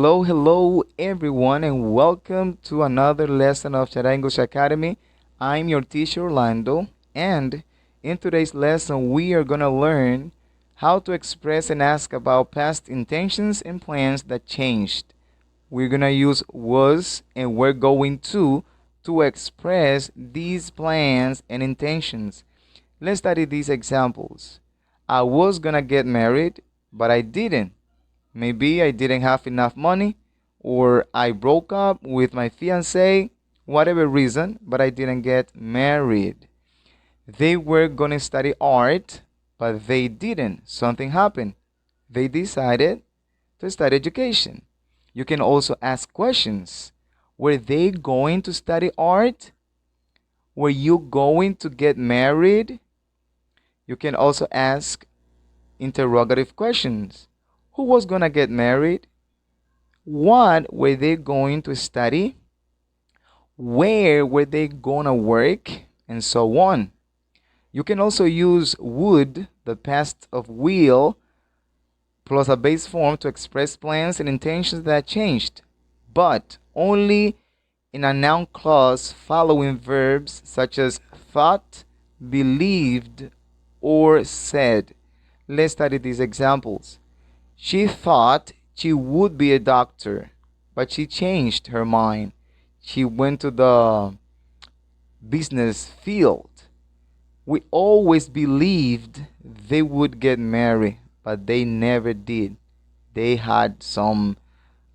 Hello everyone, and welcome to another lesson of Shaddai English Academy. I'm your teacher Orlando, and in today's lesson, we are gonna learn how to express and ask about past intentions and plans that changed. We're gonna use was and we're going to express these plans and intentions. Let's study these examples. I was gonna get married, but I didn't. Maybe I didn't have enough money, or I broke up with my fiance, whatever reason, but I didn't get married. They were gonna study art, but they didn't. Something happened. They decided to study education. You can also ask questions. Were they going to study art? Were you going to get married? You can also ask interrogative questions. Who was gonna get married? What were they going to study? Where were they gonna work? And so on. You can also use would, the past of will, plus a base form to express plans and intentions that changed, but only in a noun clause following verbs such as thought, believed, or said. Let's study these examples. She thought she would be a doctor, but she changed her mind. She went to the business field. We always believed they would get married, but they never did. They had some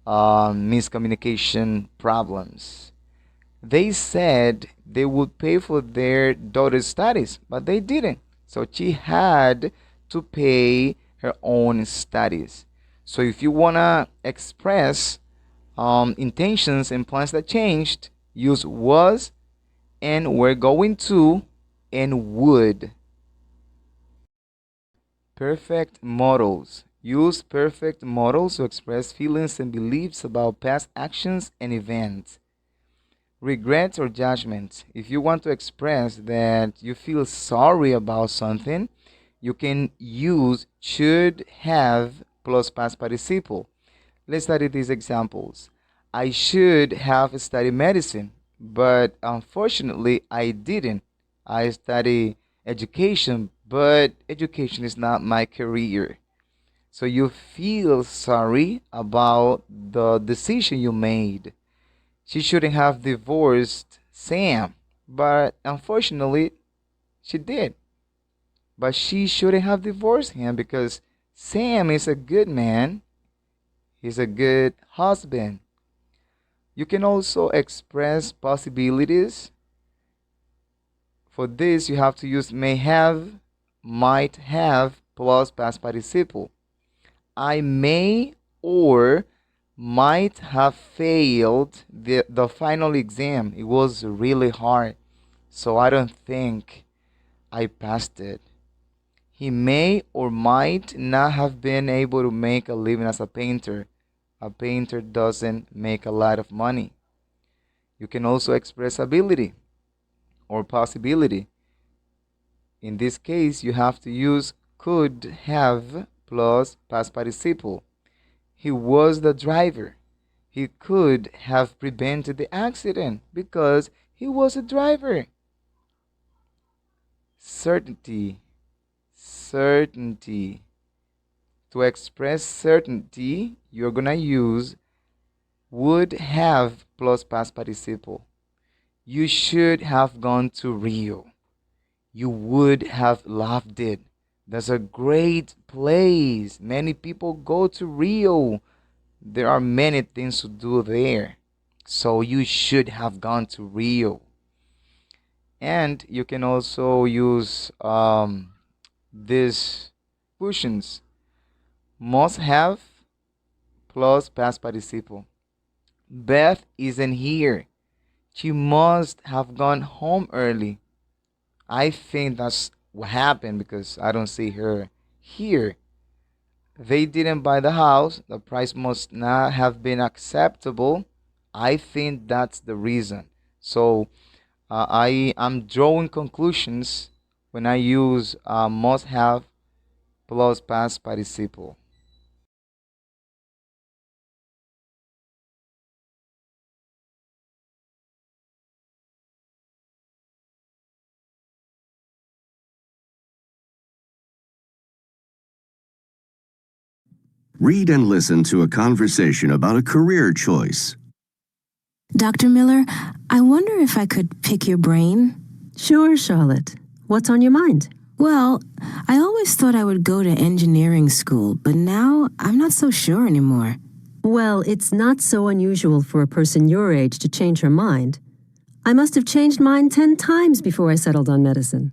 miscommunication problems. They said they would pay for their daughter's studies, but they didn't. So she had to pay her own studies. So if you want to express intentions and plans that changed, use was and we're going to and would. Perfect modals. Use perfect modals to express feelings and beliefs about past actions and events. Regrets or judgments. If you want to express that you feel sorry about something, you can use should have plus past participle. Let's study these examples. I should have studied medicine, but unfortunately I didn't. I study education, but education is not my career. So you feel sorry about the decision you made. She shouldn't have divorced Sam, but unfortunately, she did. But she shouldn't have divorced him because Sam is a good man, he's a good husband. You can also express possibilities. For this, you have to use may have, might have, plus past participle. I may or might have failed the final exam. It was really hard, so I don't think I passed it. He may or might not have been able to make a living as a painter. A painter doesn't make a lot of money. You can also express ability or possibility. In this case, you have to use could have plus past participle. He was the driver. He could have prevented the accident because he was a driver. Certainty. Certainty. To express certainty, you're going to use would have plus past participle. You should have gone to Rio. You would have loved it. That's a great place. Many people go to Rio. There are many things to do there. So you should have gone to Rio. And you can also use these cushions. Must have plus past participle. Beth isn't here. She must have gone home early. I think that's what happened because I don't see her here. They didn't buy the house. The price must not have been acceptable. I think that's the reason. So I am drawing conclusions when I use must have plus past participle. Read and listen to a conversation about a career choice. Dr. Miller, I wonder if I could pick your brain? Sure, Charlotte. What's on your mind? Well, I always thought I would go to engineering school, but now I'm not so sure anymore. Well, it's not so unusual for a person your age to change her mind. I must have changed mine 10 times before I settled on medicine.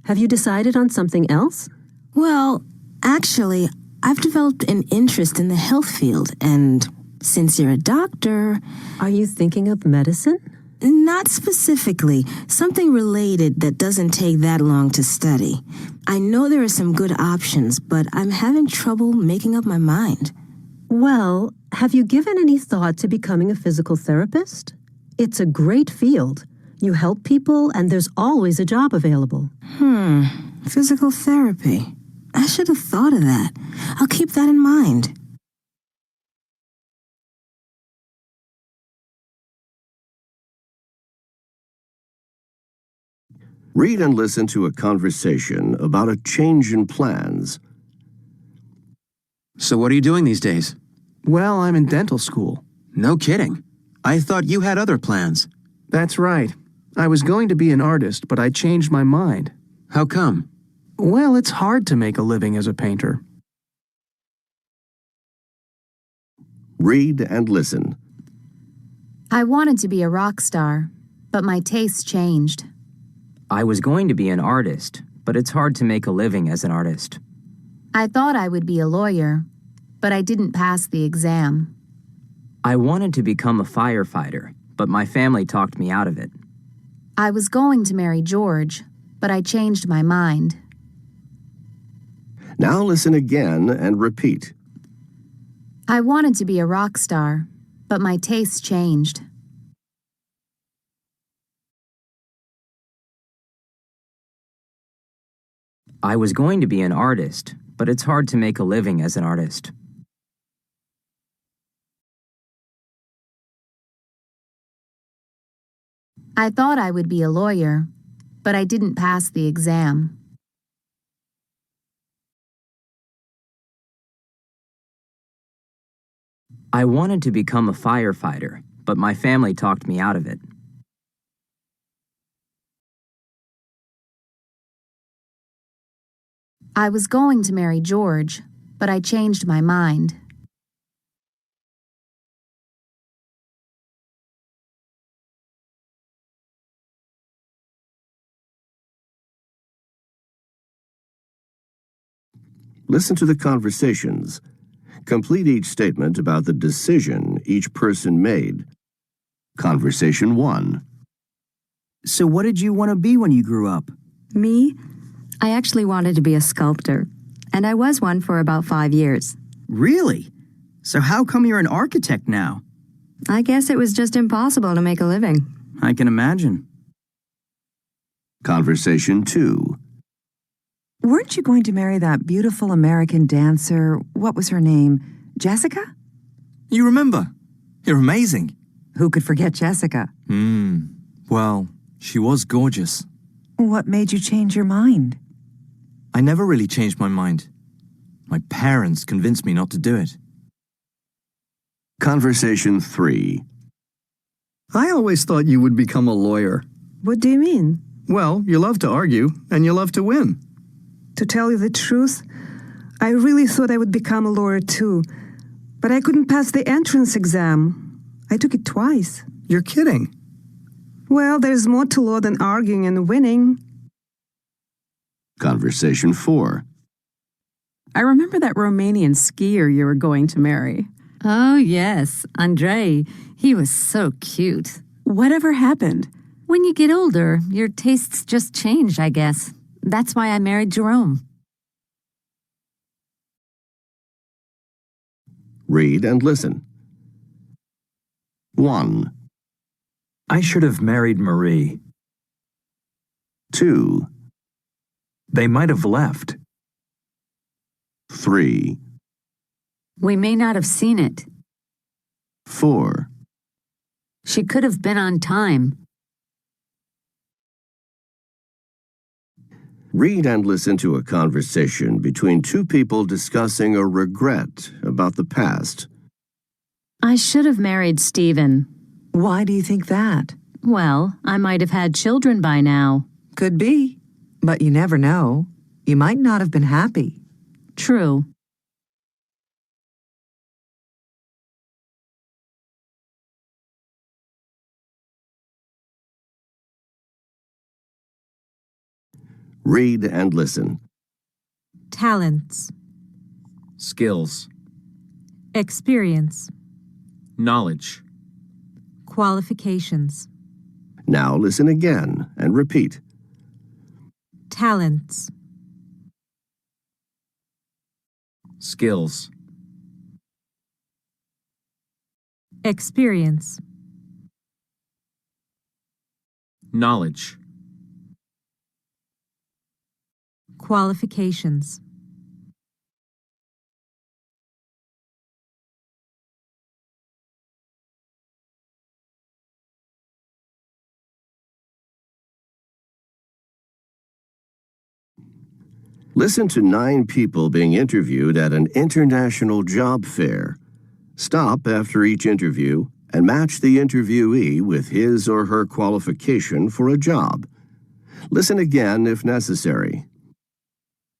Have you decided on something else? Well, actually, I've developed an interest in the health field, and since you're a doctor... Are you thinking of medicine? Not specifically. Something related that doesn't take that long to study. I know there are some good options, but I'm having trouble making up my mind. Well, have you given any thought to becoming a physical therapist? It's a great field. You help people, and there's always a job available. Physical therapy. I should have thought of that. I'll keep that in mind. Read and listen to a conversation about a change in plans. So what are you doing these days? Well, I'm in dental school. No kidding. I thought you had other plans. That's right. I was going to be an artist, but I changed my mind. How come? Well, it's hard to make a living as a painter. Read and listen. I wanted to be a rock star, but my tastes changed. I was going to be an artist, but it's hard to make a living as an artist. I thought I would be a lawyer, but I didn't pass the exam. I wanted to become a firefighter, but my family talked me out of it. I was going to marry George, but I changed my mind. Now listen again and repeat. I wanted to be a rock star, but my tastes changed. I was going to be an artist, but it's hard to make a living as an artist. I thought I would be a lawyer, but I didn't pass the exam. I wanted to become a firefighter, but my family talked me out of it. I was going to marry George, but I changed my mind. Listen to the conversations. Complete each statement about the decision each person made. Conversation 1. So what did you want to be when you grew up? Me? I actually wanted to be a sculptor, and I was one for about 5 years. Really? So how come you're an architect now? I guess it was just impossible to make a living. I can imagine. Conversation 2. Weren't you going to marry that beautiful American dancer? What was her name? Jessica? You remember? You're amazing. Who could forget Jessica? Well, she was gorgeous. What made you change your mind? I never really changed my mind. My parents convinced me not to do it. Conversation 3. I always thought you would become a lawyer. What do you mean? Well, you love to argue, and you love to win. To tell you the truth, I really thought I would become a lawyer too, but I couldn't pass the entrance exam. I took it twice. You're kidding. Well, there's more to law than arguing and winning. Conversation 4. I remember that Romanian skier you were going to marry. Oh, yes, Andrei. He was so cute. Whatever happened? When you get older, your tastes just change, I guess. That's why I married Jerome. Read and listen. 1. I should have married Marie. 2. They might have left. 3. We may not have seen it. 4. She could have been on time. Read and listen to a conversation between two people discussing a regret about the past. I should have married Stephen. Why do you think that? Well, I might have had children by now. Could be. But you never know. You might not have been happy. True. Read and listen. Talents. Skills. Experience. Knowledge. Qualifications. Now listen again and repeat. Talents. Skills. Experience. Knowledge. Qualifications. Listen to 9 people being interviewed at an international job fair. Stop after each interview and match the interviewee with his or her qualification for a job. Listen again if necessary.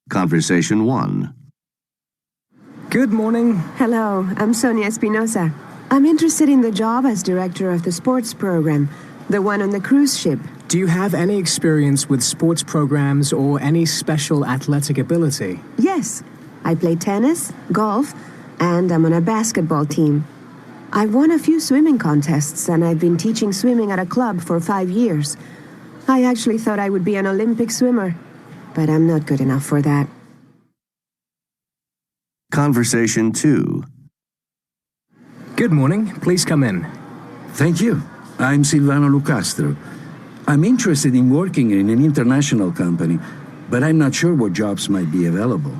Conversation 1. Good morning. Hello, I'm Sonia Espinosa. I'm interested in the job as director of the sports program, the one on the cruise ship. Do you have any experience with sports programs or any special athletic ability? Yes, I play tennis, golf, and I'm on a basketball team. I've won a few swimming contests and I've been teaching swimming at a club for 5 years. I actually thought I would be an Olympic swimmer, but I'm not good enough for that. Conversation 2. Good morning. Please come in. Thank you. I'm Silvano Lucastro. I'm interested in working in an international company, but I'm not sure what jobs might be available.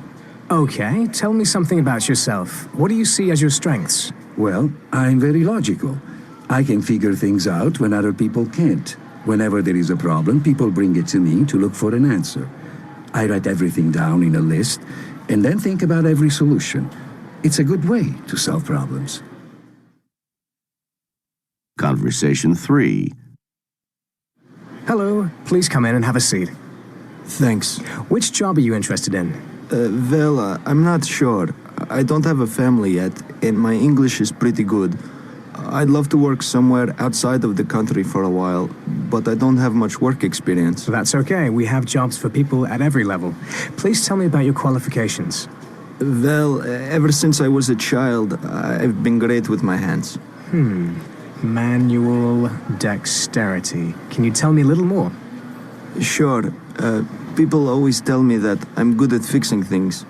Okay, tell me something about yourself. What do you see as your strengths? Well, I'm very logical. I can figure things out when other people can't. Whenever there is a problem, people bring it to me to look for an answer. I write everything down in a list and then think about every solution. It's a good way to solve problems. Conversation 3. Hello, please come in and have a seat. Thanks. Which job are you interested in? Well, I'm not sure. I don't have a family yet, and my English is pretty good. I'd love to work somewhere outside of the country for a while, but I don't have much work experience. That's okay. We have jobs for people at every level. Please tell me about your qualifications. Well, ever since I was a child, I've been great with my hands. Manual dexterity. Can you tell me a little more? Sure. People always tell me that I'm good at fixing things.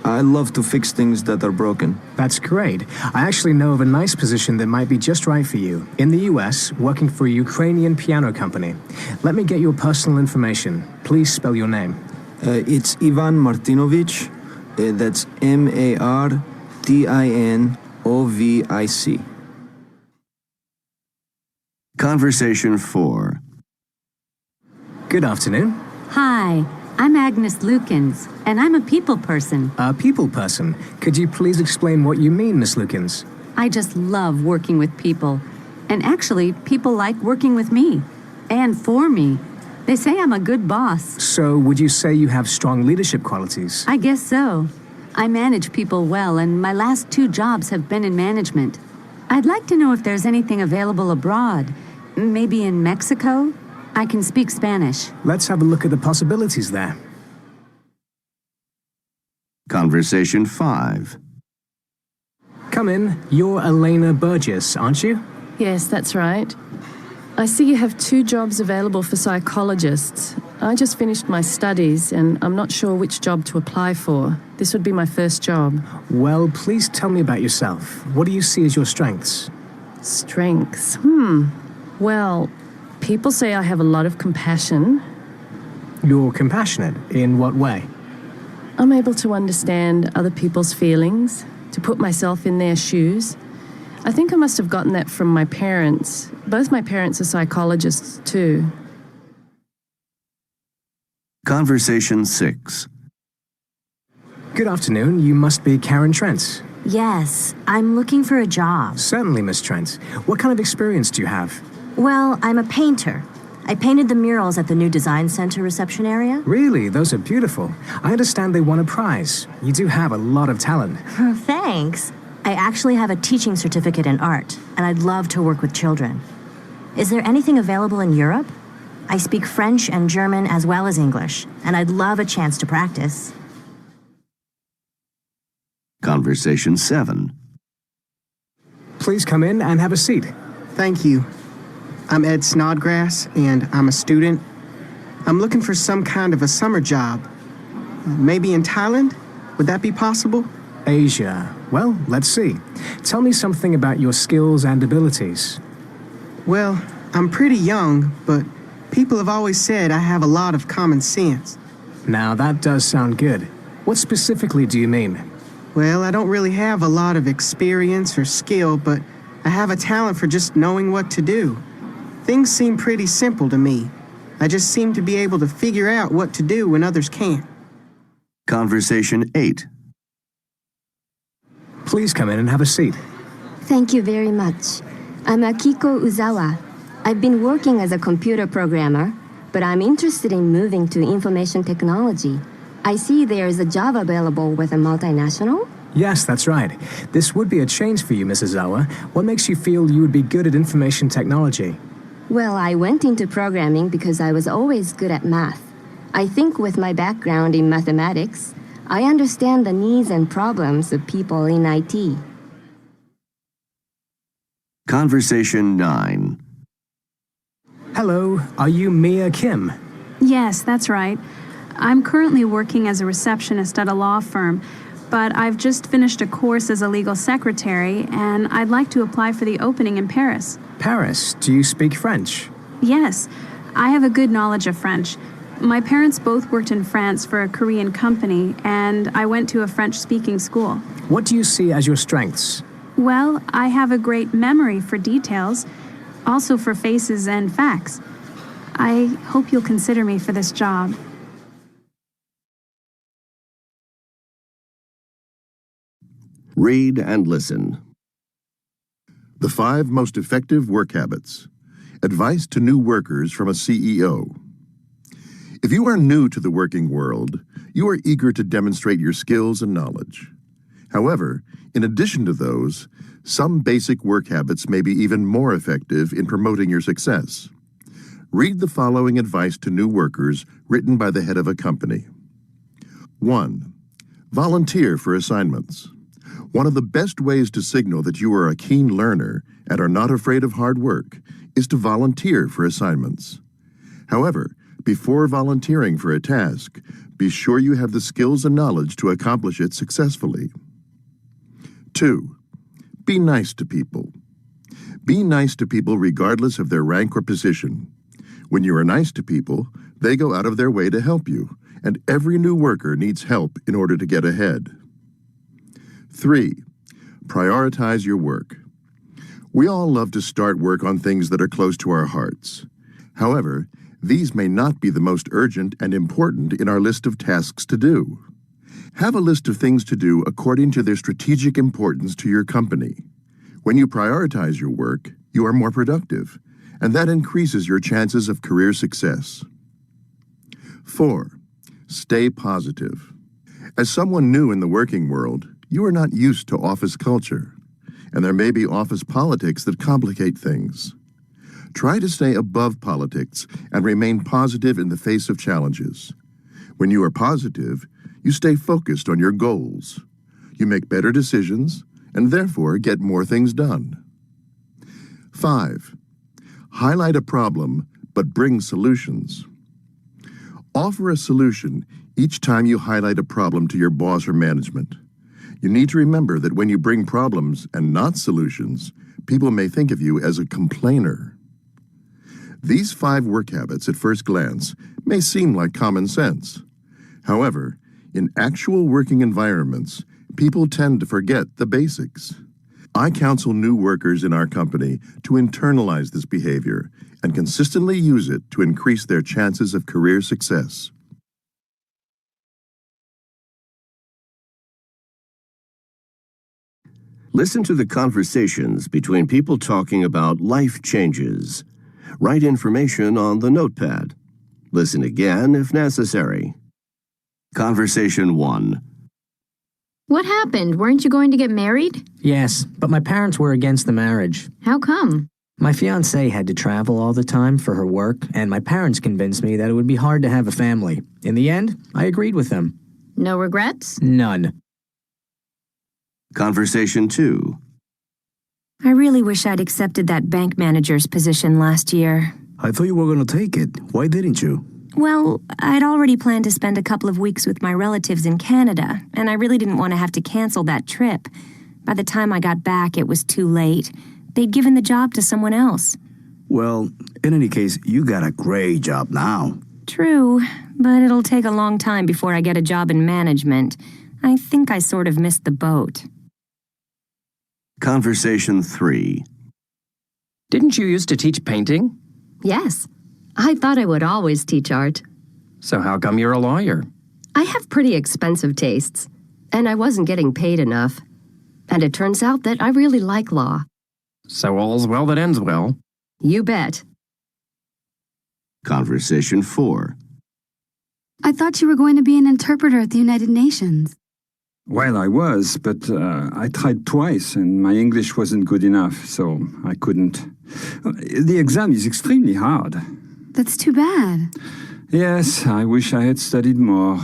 I love to fix things that are broken. That's great. I actually know of a nice position that might be just right for you. In the US, working for a Ukrainian piano company. Let me get your personal information. Please spell your name. It's Ivan Martinovich. That's Martinovic. Conversation 4. Good afternoon. Hi, I'm Agnes Lukens, and I'm a people person. A people person? Could you please explain what you mean, Miss Lukens? I just love working with people. And actually, people like working with me. And for me. They say I'm a good boss. So, would you say you have strong leadership qualities? I guess so. I manage people well, and my last 2 jobs have been in management. I'd like to know if there's anything available abroad. Maybe in Mexico? I can speak Spanish. Let's have a look at the possibilities there. Conversation 5. Come in. You're Elena Burgess, aren't you? Yes, that's right. I see you have 2 jobs available for psychologists. I just finished my studies and I'm not sure which job to apply for. This would be my first job. Well, please tell me about yourself. What do you see as your strengths? Strengths? Well, people say I have a lot of compassion. You're compassionate? In what way? I'm able to understand other people's feelings, to put myself in their shoes. I think I must have gotten that from my parents. Both my parents are psychologists, too. Conversation 6. Good afternoon. You must be Karen Trent. Yes, I'm looking for a job. Certainly, Miss Trent. What kind of experience do you have? Well, I'm a painter. I painted the murals at the new design center reception area. Really? Those are beautiful. I understand they won a prize. You do have a lot of talent. Thanks. I actually have a teaching certificate in art, and I'd love to work with children. Is there anything available in Europe? I speak French and German as well as English, and I'd love a chance to practice. Conversation 7. Please come in and have a seat. Thank you. I'm Ed Snodgrass, and I'm a student. I'm looking for some kind of a summer job. Maybe in Thailand? Would that be possible? Asia. Well, let's see. Tell me something about your skills and abilities. Well, I'm pretty young, but people have always said I have a lot of common sense. Now, that does sound good. What specifically do you mean? Well, I don't really have a lot of experience or skill, but I have a talent for just knowing what to do. Things seem pretty simple to me. I just seem to be able to figure out what to do when others can't. Conversation 8. Please come in and have a seat. Thank you very much. I'm Akiko Uzawa. I've been working as a computer programmer, but I'm interested in moving to information technology. I see there is a job available with a multinational. Yes, that's right. This would be a change for you, Mrs. Zawa. What makes you feel you would be good at information technology? Well, I went into programming because I was always good at math. I think with my background in mathematics, I understand the needs and problems of people in IT. Conversation 9. Hello, are you Mia Kim? Yes, that's right. I'm currently working as a receptionist at a law firm, but I've just finished a course as a legal secretary, and I'd like to apply for the opening in Paris. Paris? Do you speak French? Yes, I have a good knowledge of French. My parents both worked in France for a Korean company, and I went to a French-speaking school. What do you see as your strengths? Well, I have a great memory for details, also for faces and facts. I hope you'll consider me for this job. Read and listen. The 5 most effective work habits. Advice to new workers from a CEO. If you are new to the working world, you are eager to demonstrate your skills and knowledge. However, in addition to those, some basic work habits may be even more effective in promoting your success. Read the following advice to new workers written by the head of a company. 1. Volunteer for assignments. One of the best ways to signal that you are a keen learner and are not afraid of hard work is to volunteer for assignments. However, before volunteering for a task, be sure you have the skills and knowledge to accomplish it successfully. 2. Be nice to people. Be nice to people regardless of their rank or position. When you are nice to people, they go out of their way to help you, and every new worker needs help in order to get ahead. 3. Prioritize your work. We all love to start work on things that are close to our hearts. However, these may not be the most urgent and important in our list of tasks to do. Have a list of things to do according to their strategic importance to your company. When you prioritize your work, you are more productive, and that increases your chances of career success. 4. Stay positive. As someone new in the working world, you are not used to office culture, and there may be office politics that complicate things. Try to stay above politics and remain positive in the face of challenges. When you are positive, you stay focused on your goals. You make better decisions and therefore get more things done. 5. Highlight a problem, but bring solutions. Offer a solution each time you highlight a problem to your boss or management. You need to remember that when you bring problems and not solutions, people may think of you as a complainer. These 5 work habits at first glance may seem like common sense. However, in actual working environments, people tend to forget the basics. I counsel new workers in our company to internalize this behavior and consistently use it to increase their chances of career success. Listen to the conversations between people talking about life changes. Write information on the notepad. Listen again if necessary. Conversation 1. What happened? Weren't you going to get married? Yes, but my parents were against the marriage. How come? My fiancée had to travel all the time for her work, and my parents convinced me that it would be hard to have a family. In the end, I agreed with them. No regrets? None. Conversation 2. I really wish I'd accepted that bank manager's position last year. I thought you were going to take it. Why didn't you? Well, I'd already planned to spend a couple of weeks with my relatives in Canada, and I really didn't want to have to cancel that trip. By the time I got back, it was too late. They'd given the job to someone else. Well, in any case, you got a great job now. True, but it'll take a long time before I get a job in management. I think I sort of missed the boat. Conversation 3. Didn't you used to teach painting? Yes. I thought I would always teach art. So how come you're a lawyer? I have pretty expensive tastes, and I wasn't getting paid enough. And it turns out that I really like law. So all's well that ends well. You bet. Conversation 4. I thought you were going to be an interpreter at the United Nations. Well, I was, but I tried twice and my English wasn't good enough, so I couldn't. The exam is extremely hard. That's too bad. Yes, I wish I had studied more.